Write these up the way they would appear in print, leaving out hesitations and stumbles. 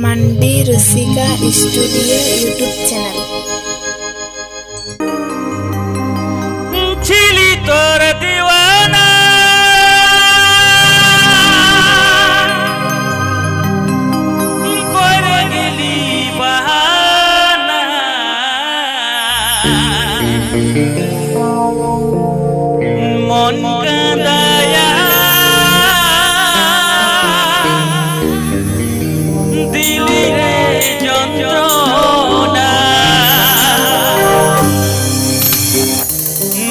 Mandi Rasika studio YouTube channel. ছিলি তোর দিওয়ানা করে গেলি বাহানা, মন কাঁদায়া দিলি রে যন্ত্রণা,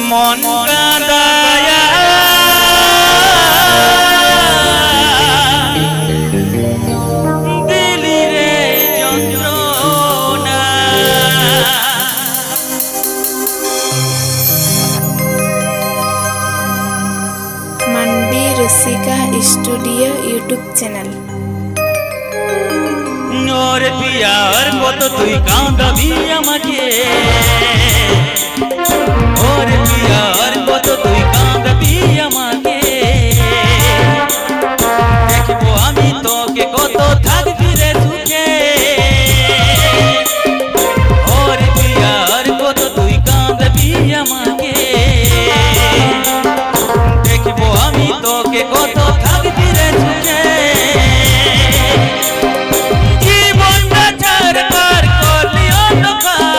মন কাঁদায়া দিলি রে যন্ত্রণা। Mandi Rasika studio YouTube channel. ওরে পিয়ার কত তুই কাঁদাবি আমাকে, ওরে পিয়ার কত তুই কাঁদাবি আমাকে, দেখবো আমি তোকে কত থাকবি রে সুখে। ওরে পিয়ার কত তুই কাঁদাবি আমাকে, দেখবো আমি তোকে কত থাকবি রে সুখে। জীবনটা ছাড় কর করলি অন্ধকার,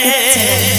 ইউটিউব চ্যানেল।